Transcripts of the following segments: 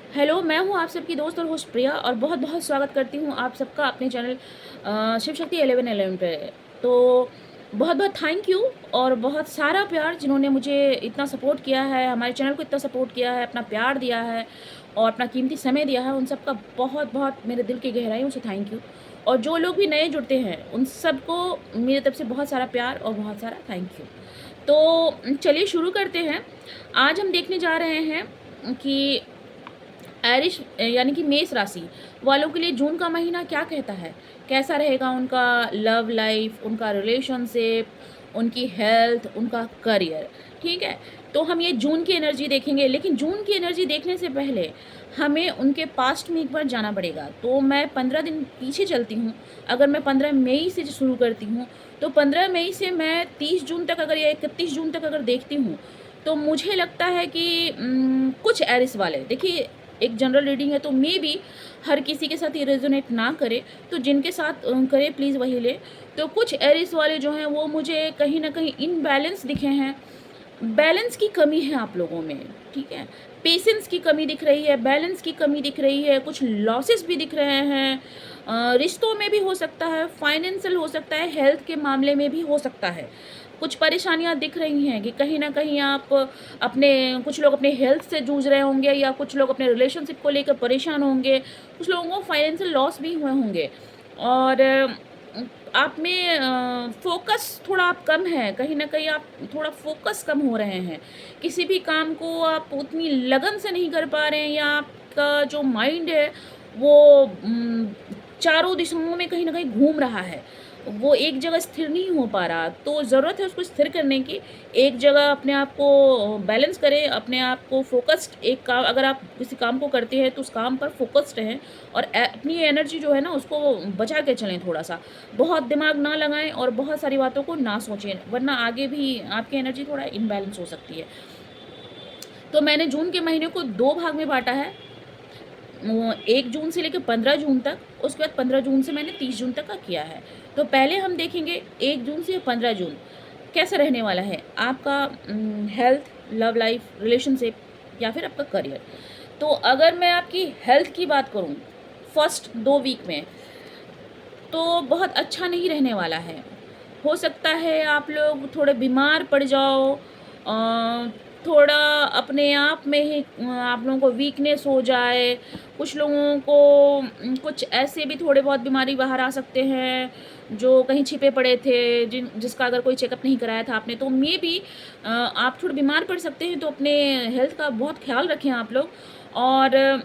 Hello, मैं हूँ आप सबकी दोस्त और होस्ट प्रिया और बहुत-बहुत स्वागत करती हूँ आप सबका अपने चैनल शिव शक्ति 1111 पे। तो बहुत-बहुत थैंक यू और बहुत सारा प्यार जिन्होंने मुझे इतना सपोर्ट किया है, हमारे चैनल को इतना सपोर्ट किया है, अपना प्यार दिया है और अपना कीमती समय दिया है, उन सबका बहुत-बहुत मेरे दिल की गहराइयों से थैंक यू। और जो लोग भी नए जुड़ते हैं, उन सबको मेरी तरफ से बहुत सारा प्यार और बहुत सारा थैंक यू। तो चलिए शुरू करते हैं। आज हम देखने जा रहे हैं कि एरिश यानी कि मेष राशि वालों के लिए जून का महीना क्या कहता है? कैसा रहेगा उनका लव लाइफ, उनका रिलेशनशिप, उनकी हेल्थ, उनका करियर, ठीक है? तो हम ये जून की एनर्जी देखेंगे, लेकिन जून की एनर्जी देखने से पहले हमें उनके पास्ट में एक बार जाना पड़ेगा। तो मैं 15 दिन पीछे चलती हूँ। अगर मैं 15 मई से शुरू करती हूँ, तो 15 मई से मैं 30 जून तक अगर या 31 जून तक अगर देखती हूँ, तो मुझे लगता है कि कुछ एरिस वाले देखिए, एक जनरल रीडिंग है तो मे बी हर किसी के साथ ये रेजोनेट ना करे, तो जिनके साथ करे प्लीज़ वही ले। तो कुछ एरिस वाले जो हैं वो मुझे कहीं न कहीं इनबैलेंस दिखे हैं। बैलेंस की कमी है आप लोगों में, ठीक है? पेशेंस की कमी दिख रही है, बैलेंस की कमी दिख रही है, कुछ लॉसेस भी दिख रहे हैं। रिश्तों में भी हो सकता है, फाइनेंशियल हो सकता है, हेल्थ के मामले में भी हो सकता है। कुछ परेशानियाँ दिख रही हैं कि कहीं न कहीं आप अपने कुछ लोग अपने हेल्थ से जूझ रहे होंगे या कुछ लोग अपने रिलेशनशिप को लेकर परेशान होंगे, कुछ लोगों को फाइनेंशियल लॉस भी हुए होंगे और आप में फ़ोकस थोड़ा आप कम है, कहीं न कहीं आप थोड़ा फ़ोकस कम हो रहे हैं। किसी भी काम को आप उतनी लगन से नहीं कर पा रहे हैं या आपका जो माइंड है वो चारों दिशाओं में कहीं न कहीं घूम रहा है। वो एक जगह स्थिर नहीं हो पा रहा, तो ज़रूरत है उसको स्थिर करने की। एक जगह अपने आप को बैलेंस करें, अपने आप को फ़ोकस्ड एक काम अगर आप किसी काम को करते हैं तो उस काम पर फ़ोकस्ड रहें और अपनी एनर्जी जो है ना उसको बचा के चलें थोड़ा-सा। बहुत दिमाग ना लगाएँ और बहुत सारी बातों को ना सोचें, वरना आगे भी आपकी एनर्जी थोड़ा इम्बैलेंस हो सकती है। तो मैंने जून के महीने को 2 भाग में बाँटा है। 1 जून से लेकर 15 जून तक, उसके बाद 15 जून से मैंने 30 जून तक का किया है। तो पहले हम देखेंगे 1 जून से 15 जून कैसा रहने वाला है आपका हेल्थ, लव लाइफ, रिलेशनशिप या फिर आपका करियर। तो अगर मैं आपकी हेल्थ की बात करूँ, फर्स्ट 2 वीक में, तो बहुत अच्छा नहीं रहने वाला है। हो सकता है आप लोग थोड़े बीमार पड़ जाओ, थोड़ा अपने आप में ही आप लोगों को वीकनेस हो जाए। कुछ लोगों को कुछ ऐसे भी थोड़े बहुत बीमारी बाहर आ सकते हैं, जो कहीं छिपे पड़े थे, जिसका अगर कोई चेकअप नहीं कराया था आपने, तो मेबी आप थोड़े बीमार पड़ सकते हैं। तो अपने हेल्थ का बहुत ख़्याल रखें आप लोग और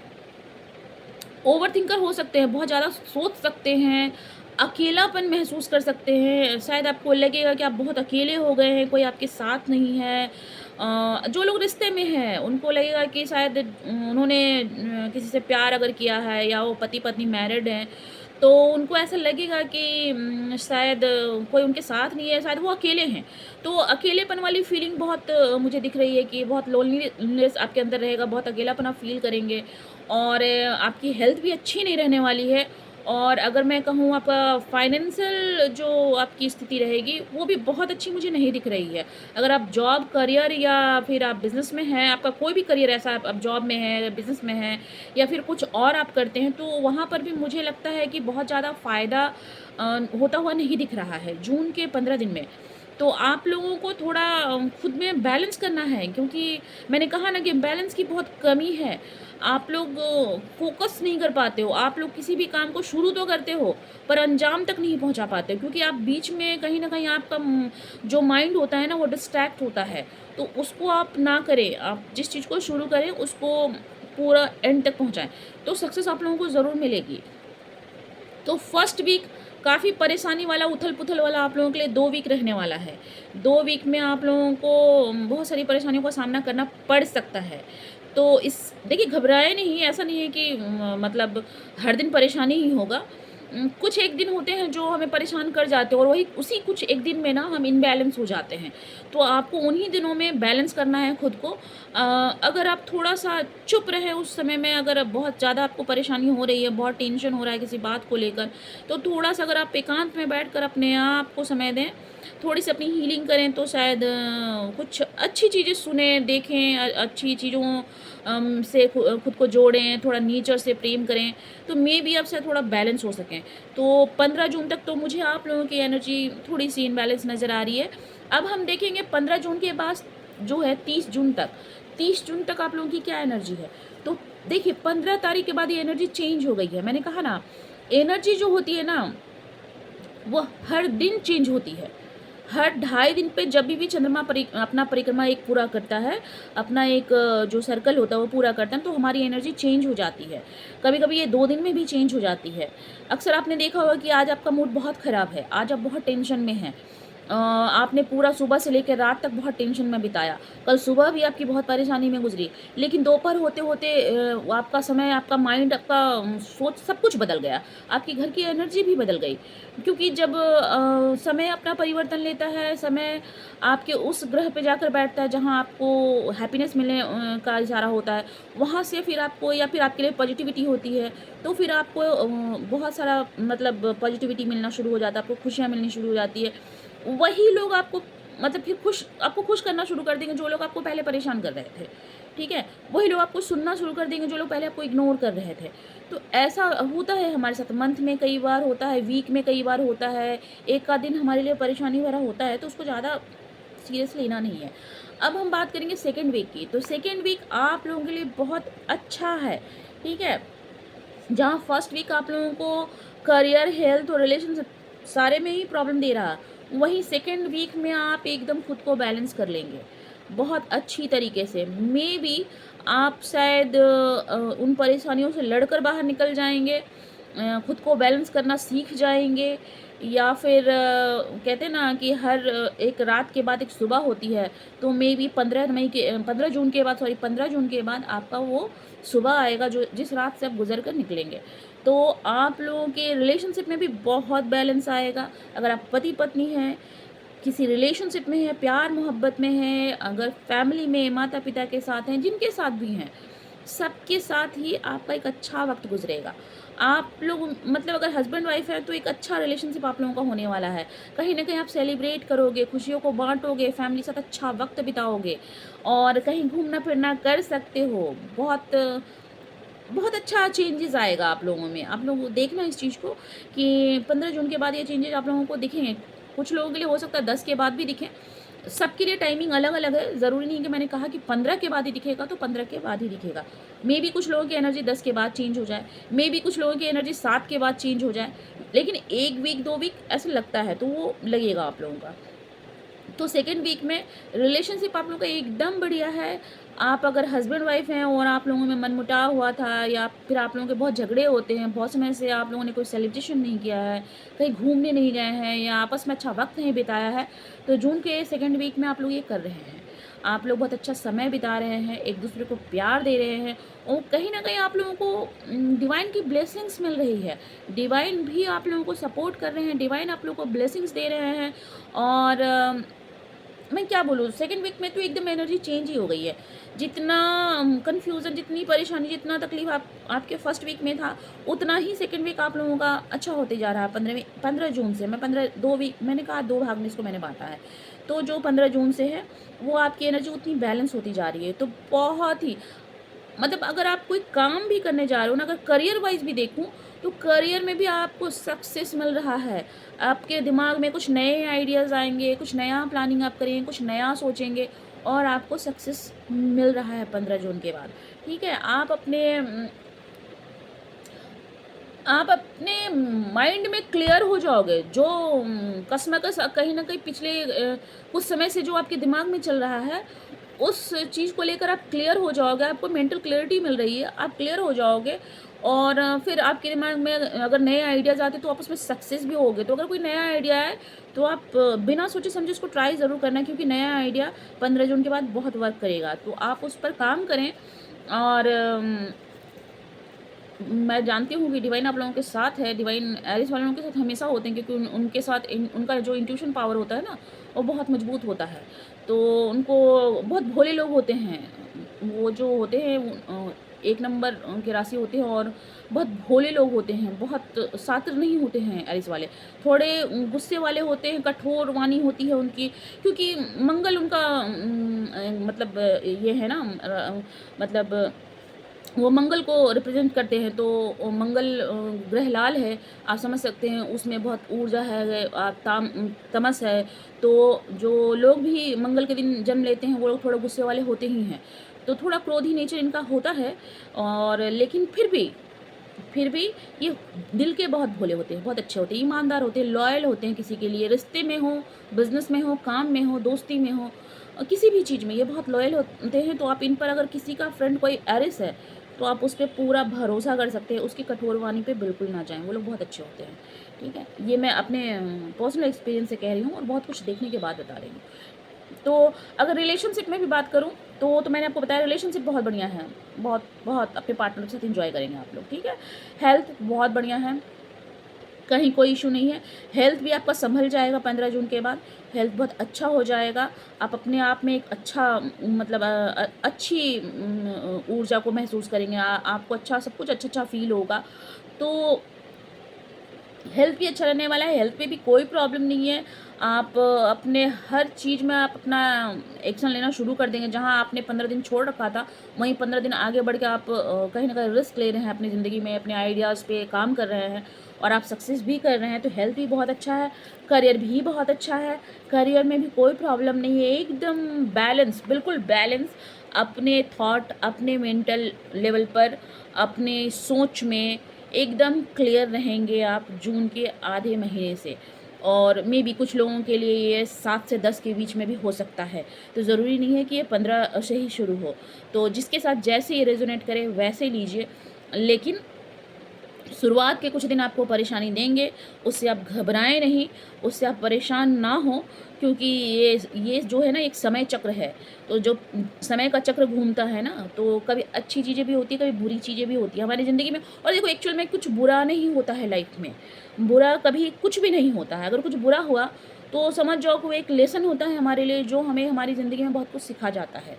ओवरथिंकर हो सकते हैं, बहुत ज़्यादा सोच सकते हैं, अकेलापन महसूस कर सकते हैं, शायद आपको लगेगा कि आप बहुत अकेले हो गए हैं, कोई आपके साथ नहीं है। जो लोग रिश्ते में हैं, उनको लगेगा कि शायद उन्होंने किसी से प्यार अगर किया है या वो पति-पत्नी मैरिड हैं, तो उनको ऐसा लगेगा कि शायद कोई उनके साथ नहीं है, शायद वो अकेले हैं। तो अकेलेपन वाली फीलिंग बहुत मुझे दिख रही है कि बहुत लोनलीनेस आपके अंदर रहेगा, बहुत अकेलापन आप फ़ील करेंगे और आपकी हेल्थ भी अच्छी नहीं रहने वाली है। और अगर मैं कहूँ आपका फाइनेंशियल जो आपकी स्थिति रहेगी, वो भी बहुत अच्छी मुझे नहीं दिख रही है। अगर आप जॉब, करियर या फिर आप बिज़नेस में हैं, आपका कोई भी करियर ऐसा आप जॉब में हैं, बिज़नेस में हैं या फिर कुछ और आप करते हैं, तो वहाँ पर भी मुझे लगता है कि बहुत ज़्यादा फ़ायदा होता हुआ नहीं दिख रहा है, जून के 15 दिन में। तो आप लोगों को थोड़ा खुद में बैलेंस करना है, क्योंकि मैंने कहा ना कि बैलेंस की बहुत कमी है। आप लोग फ़ोकस नहीं कर पाते हो, आप लोग किसी भी काम को शुरू तो करते हो, पर अंजाम तक नहीं पहुँचा पाते, क्योंकि आप बीच में कहीं न कहीं आपका जो माइंड होता है ना, वो डिस्ट्रैक्ट होता है। तो उसको आप ना करें, आप जिस चीज़ को शुरू करें, उसको पूरा एंड तक पहुँचाएँ, तो सक्सेस आप लोगों को ज़रूर मिलेगी। तो फर्स्ट वीक काफ़ी परेशानी वाला, उथल-पुथल वाला आप लोगों के लिए 2 वीक रहने वाला है। 2 वीक में आप लोगों को बहुत सारी परेशानियों का सामना करना पड़ सकता है। तो इस देखिए, घबराएँ नहीं, ऐसा नहीं है कि मतलब हर दिन परेशानी ही होगा। कुछ एक दिन होते हैं जो हमें परेशान कर जाते हैं और वही उसी कुछ एक दिन में ना हम इम्बैलेंस हो जाते हैं। तो आपको उन्हीं दिनों में बैलेंस करना है खुद को। अगर आप थोड़ा-सा चुप रहें उस समय में, अगर बहुत ज़्यादा आपको परेशानी हो रही है, बहुत टेंशन हो रहा है किसी बात को लेकर, तो थोड़ा-सा अगर आप एकांत में बैठकर अपने आप को समय दें, थोड़ी-सी अपनी हीलिंग करें, तो शायद कुछ अच्छी चीज़ें सुनें, देखें, अच्छी चीज़ों से खुद को जोड़ें, थोड़ा नेचर से प्रेम करें, तो मे बी आप शायद थोड़ा बैलेंस हो सकें। तो 15 जून तक तो मुझे आप लोगों की एनर्जी थोड़ी-सी इम्बैलेंस नज़र आ रही है। अब हम देखेंगे 15 जून के बाद जो है 30 जून तक आप लोगों की क्या एनर्जी है। तो देखिए 15 तारीख के बाद ये एनर्जी चेंज हो गई है। मैंने कहा ना, एनर्जी जो होती है ना, वो हर दिन चेंज होती है। हर ढाई दिन पे जब भी चंद्रमा अपना परिक्रमा एक पूरा करता है, अपना एक जो सर्कल होता है वो पूरा करता है, तो हमारी एनर्जी चेंज हो जाती है। कभी-कभी ये 2 दिन में भी चेंज हो जाती है। अक्सर आपने देखा होगा कि आज आपका मूड बहुत ख़राब है, आज आप बहुत टेंशन में हैं। आपने पूरा सुबह से लेकर रात तक बहुत टेंशन में बिताया। कल सुबह भी आपकी बहुत परेशानी में गुज़री, लेकिन दोपहर होते-होते आपका समय, आपका माइंड, आपका सोच सब कुछ बदल गया। आपके घर की एनर्जी भी बदल गई। क्योंकि जब समय अपना परिवर्तन लेता है, समय आपके उस ग्रह पे जाकर बैठता है जहाँ आपको हैप्पीनेस मिलने का इशारा होता है, वहाँ से फिर आपको या फिर आपके लिए पॉजिटिविटी होती है, तो फिर आपको बहुत सारा मतलब पॉजिटिविटी मिलना शुरू हो जाता है, आपको खुशियाँ मिलनी शुरू हो जाती है। वही लोग आपको मतलब फिर आपको खुश करना शुरू कर देंगे जो लोग आपको पहले परेशान कर रहे थे, ठीक है? वही लोग आपको सुनना शुरू कर देंगे जो लोग पहले आपको इग्नोर कर रहे थे। तो ऐसा होता है हमारे साथ, मंथ में कई बार होता है, वीक में कई बार होता है, एक आध दिन हमारे लिए परेशानी भरा होता है, तो उसको ज़्यादा सीरियस लेना नहीं है। अब हम बात करेंगे सेकंड वीक की, तो सेकंड वीक आप लोगों के लिए बहुत अच्छा है, ठीक है? जहाँ फर्स्ट वीक आप लोगों को करियर, हेल्थ और रिलेशनशिप सारे में ही प्रॉब्लम दे रहा, वहीं सेकंड वीक में आप एकदम खुद को बैलेंस कर लेंगे बहुत अच्छी तरीके से। मे बी आप शायद उन परेशानियों से लड़कर बाहर निकल जाएंगे, खुद को बैलेंस करना सीख जाएंगे, या फिर कहते हैं ना कि हर एक रात के बाद एक सुबह होती है, तो मे बी 15 जून के बाद, सॉरी 15 जून के बाद आपका वो सुबह आएगा जो जिस रात से आप गुजर कर निकलेंगे। तो आप लोगों के रिलेशनशिप में भी बहुत बैलेंस आएगा। अगर आप पति पत्नी हैं, किसी रिलेशनशिप में हैं, प्यार मोहब्बत में हैं, अगर फैमिली में माता पिता के साथ हैं, जिनके साथ भी हैं, सबके साथ ही आपका एक अच्छा वक्त गुजरेगा। आप लोग मतलब अगर हस्बैंड वाइफ है तो एक अच्छा रिलेशनशिप आप लोगों का होने वाला है। कहीं न कहीं आप सेलिब्रेट करोगे, खुशियों को बाँटोगे, फैमिली के साथ अच्छा वक्त बिताओगे और कहीं घूमना-फिरना कर सकते हो। बहुत बहुत अच्छा चेंजेज़ आएगा आप लोगों में। आप लोग देखना इस चीज़ को कि 15 जून के बाद ये चेंजेज़ आप लोगों को दिखेंगे। कुछ लोगों के लिए हो सकता है 10 के बाद भी दिखें। सबके लिए टाइमिंग अलग-अलग है। ज़रूरी नहीं है कि मैंने कहा कि 15 के बाद ही दिखेगा तो 15 के बाद ही दिखेगा। मेबी कुछ लोगों की एनर्जी 10 के बाद चेंज हो जाए, मेबी कुछ लोगों की एनर्जी 7 के बाद चेंज हो जाए। लेकिन 1 वीक, 2 वीक ऐसा लगता है तो वो लगेगा आप लोगों का। तो सेकेंड वीक में रिलेशनशिप आप लोगों का एकदम बढ़िया है। आप अगर हस्बैंड वाइफ हैं और आप लोगों में मनमुटाव हुआ था या फिर आप लोगों के बहुत झगड़े होते हैं, बहुत समय से आप लोगों ने कोई सेलिब्रेशन नहीं किया है, कहीं घूमने नहीं गए हैं या आपस में अच्छा वक्त नहीं बिताया है, तो जून के सेकेंड वीक में आप लोग ये कर रहे हैं। आप लोग बहुत अच्छा समय बिता रहे हैं, एक दूसरे को प्यार दे रहे हैं और कहीं न कहीं आप लोगों को डिवाइन की ब्लेसिंग्स मिल रही है। डिवाइन भी आप लोगों को सपोर्ट कर रहे हैं, डिवाइन आप लोगों को ब्लेसिंग्स दे रहे हैं और मैं क्या बोलूँ, सेकंड वीक में तो एकदम एनर्जी चेंज ही हो गई है। जितना कन्फ्यूज़न, जितनी परेशानी, जितना तकलीफ़ आपके फर्स्ट वीक में था, उतना ही सेकंड वीक आप लोगों का अच्छा होते जा रहा है। 15 जून से मैं 15 2 वीक मैंने कहा 2 भाग में इसको मैंने बाँटा है। तो जो 15 जून से है, वो आपकी एनर्जी उतनी बैलेंस होती जा रही है। तो बहुत ही मतलब अगर आप कोई काम भी करने जा रहे हो ना, अगर करियर वाइज़ भी देखूँ, तो करियर में भी आपको सक्सेस मिल रहा है। आपके दिमाग में कुछ नए आइडियाज़ आएँगे, कुछ नया प्लानिंग आप करेंगे, कुछ नया सोचेंगे और आपको सक्सेस मिल रहा है 15 जून के बाद, ठीक है? आप अपने माइंड में क्लियर हो जाओगे। जो कशमकश कहीं न कहीं पिछले कुछ समय से जो आपके दिमाग में चल रहा है, उस चीज़ को लेकर आप क्लियर हो जाओगे, आपको मेंटल क्लैरिटी मिल रही है, आप क्लियर हो जाओगे और फिर आपके दिमाग में अगर नए आइडियाज़ आते हैं तो आप उसमें सक्सेस भी होगे। तो अगर कोई नया आइडिया है तो आप बिना सोचे-समझे उसको ट्राई ज़रूर करना क्योंकि नया आइडिया 15 जून के बाद बहुत वर्क करेगा। तो आप उस पर काम करें और मैं जानती हूँ कि डिवाइन आप लोगों के साथ है, डिवाइन एरिस वालों के साथ हमेशा होते हैं क्योंकि उनके साथ उनका जो इंट्यूशन पावर होता है ना, वो बहुत मजबूत होता है। तो उनको बहुत भोले लोग होते हैं, वो जो होते हैं एक नंबर के राशि होते हैं और बहुत भोले लोग होते हैं, बहुत शातिर नहीं होते हैं एरीज़ वाले। थोड़े गुस्से वाले होते हैं, कठोर वाणी होती है उनकी, क्योंकि मंगल उनका मतलब ये है ना मतलब वो मंगल को रिप्रेजेंट करते हैं, तो वो मंगल ग्रह लाल है, आप समझ सकते हैं उसमें बहुत ऊर्जा है, तमस है। तो जो लोग भी मंगल के दिन जन्म लेते हैं वो लोग थोड़ा गुस्से वाले होते ही हैं, तो थोड़ा क्रोधी नेचर इनका होता है। और लेकिन फिर भी ये दिल के बहुत भोले होते हैं, बहुत अच्छे होते हैं, ईमानदार होते हैं, लॉयल होते हैं किसी के लिए, रिश्ते में हो, बिज़नेस में हो, काम में हो, दोस्ती में हो, किसी भी चीज़ में ये बहुत लॉयल होते हैं। तो आप इन पर अगर किसी का फ्रेंड कोई एरिस है, तो आप उस पे पूरा भरोसा कर सकते हैं, उसकी कठोर वाणी पे बिल्कुल ना जाएँ, वो लोग बहुत अच्छे होते हैं, ठीक है? ये मैं अपने पर्सनल एक्सपीरियंस से कह रही हूँ और बहुत कुछ देखने के बाद बता रही हूँ। तो अगर रिलेशनशिप में भी बात करूँ, तो मैंने आपको बताया रिलेशनशिप बहुत बढ़िया है, बहुत बहुत अपने पार्टनर के साथ एंजॉय करेंगे आप लोग, ठीक है। हेल्थ बहुत बढ़िया है, कहीं कोई इशू नहीं है। हेल्थ भी आपका संभल जाएगा 15 जून के बाद, हेल्थ बहुत अच्छा हो जाएगा। आप अपने आप में एक अच्छा मतलब अच्छी ऊर्जा को महसूस करेंगे, आपको अच्छा सब कुछ अच्छा-अच्छा फ़ील होगा। तो हेल्थ भी अच्छा रहने वाला है, हेल्थ में भी कोई प्रॉब्लम नहीं है। आप अपने हर चीज़ में आप अपना एक्शन लेना शुरू कर देंगे। जहाँ आपने 15 दिन छोड़ रखा था, वहीं 15 दिन आगे बढ़ के आप कहीं न कहीं रिस्क ले रहे हैं अपनी ज़िंदगी में, अपने आइडियाज़ पे काम कर रहे हैं और आप सक्सेस भी कर रहे हैं। तो हेल्थ भी बहुत अच्छा है, करियर भी बहुत अच्छा है, करियर में भी कोई प्रॉब्लम नहीं है, एकदम बैलेंस, बिल्कुल बैलेंस अपने थॉट, अपने मेंटल लेवल पर, अपने सोच में एकदम क्लियर रहेंगे आप जून के आधे महीने से। और मे बी कुछ लोगों के लिए ये 7 से 10 के बीच में भी हो सकता है, तो ज़रूरी नहीं है कि ये 15 से ही शुरू हो। तो जिसके साथ जैसे ये रेज़ोनेट करे वैसे लीजिए, लेकिन शुरुआत के कुछ दिन आपको परेशानी देंगे, उससे आप घबराएँ नहीं, उससे आप परेशान ना हों, क्योंकि ये जो है ना एक समय चक्र है। तो जो समय का चक्र घूमता है ना, तो कभी अच्छी चीज़ें भी होती हैं, कभी बुरी चीज़ें भी होती हैं हमारी ज़िंदगी में। और देखो एक्चुअल में कुछ बुरा नहीं होता है लाइफ़ में, बुरा कभी कुछ भी नहीं होता है। अगर कुछ बुरा हुआ, तो समझ जाओ कि वो एक लेसन होता है हमारे लिए, जो हमें हमारी ज़िंदगी में बहुत कुछ सिखा जाता है।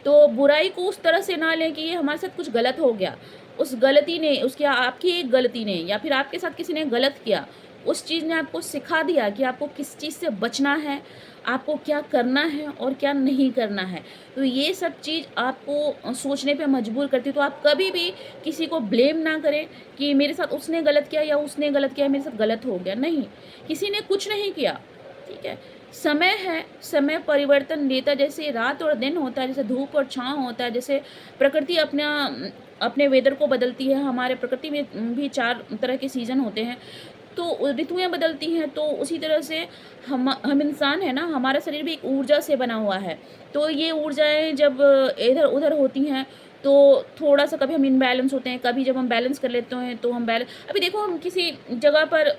तो बुराई को उस तरह से ना लें कि ये हमारे साथ कुछ गलत हो गया। उस गलती ने उसकी आपकी एक गलती ने या फिर आपके साथ किसी ने गलत किया, उस चीज़ ने आपको सिखा दिया कि आपको किस चीज़ से बचना है, आपको क्या करना है और क्या नहीं करना है। तो ये सब चीज़ आपको सोचने पे मजबूर करती है। तो आप कभी भी किसी को ब्लेम ना करें कि मेरे साथ उसने गलत किया या उसने गलत किया, मेरे साथ गलत हो गया। नहीं, किसी ने कुछ नहीं किया, ठीक है? समय है, समय परिवर्तन लेता, जैसे रात और दिन होता है, जैसे धूप और छाँव होता है, जैसे प्रकृति अपने वेदर को बदलती है, हमारे प्रकृति में भी 4 तरह के सीज़न होते हैं, तो ऋतुएँ बदलती हैं, तो उसी तरह से हम इंसान हैं ना, हमारा शरीर भी एक ऊर्जा से बना हुआ है। तो ये ऊर्जाएँ जब इधर-उधर होती हैं, तो थोड़ा-सा कभी हम इम्बैलेंस होते हैं, कभी जब हम बैलेंस कर लेते हैं, तो हम अभी देखो हम किसी जगह पर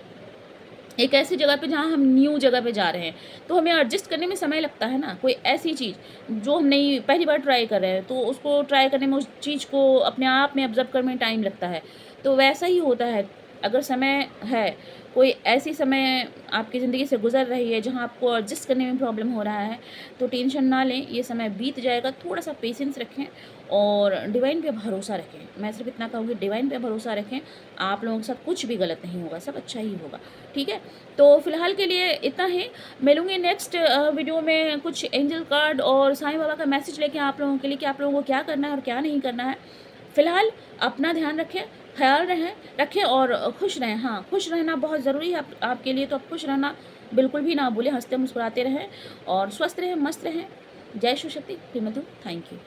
एक ऐसी जगह पे जहाँ हम न्यू जगह पे जा रहे हैं, तो हमें एडजस्ट करने में समय लगता है ना। कोई ऐसी चीज़ जो हम नई पहली बार ट्राई कर रहे हैं, तो उसको ट्राई करने में, उस चीज़ को अपने आप में ऑब्ज़र्व करने में टाइम लगता है। तो वैसा ही होता है, अगर समय है, कोई ऐसी समय आपकी ज़िंदगी से गुज़र रही है जहाँ आपको एडजस्ट करने में प्रॉब्लम हो रहा है, तो टेंशन ना लें, ये समय बीत जाएगा। थोड़ा-सा पेशेंस रखें और डिवाइन पे भरोसा रखें। मैं सिर्फ़ इतना कहूँगी, डिवाइन पे भरोसा रखें, आप लोगों के साथ कुछ भी गलत नहीं होगा, सब अच्छा ही होगा, ठीक है? तो फ़िलहाल के लिए इतना ही। मिलूँगी नेक्स्ट वीडियो में कुछ एंजल कार्ड और साईं बाबा का मैसेज लेके आप लोगों के लिए कि आप लोगों को क्या करना है और क्या नहीं करना है। फ़िलहाल अपना ध्यान रखें, ख़्याल रखें और खुश रहें। हाँ, खुश रहना बहुत ज़रूरी है आपके लिए, तो आप खुश रहना बिल्कुल भी ना भूलें, हँसते मुस्कुराते रहें और स्वस्थ रहें, मस्त रहें। जय शिव शक्ति, हिम्मत दो, थैंक यू।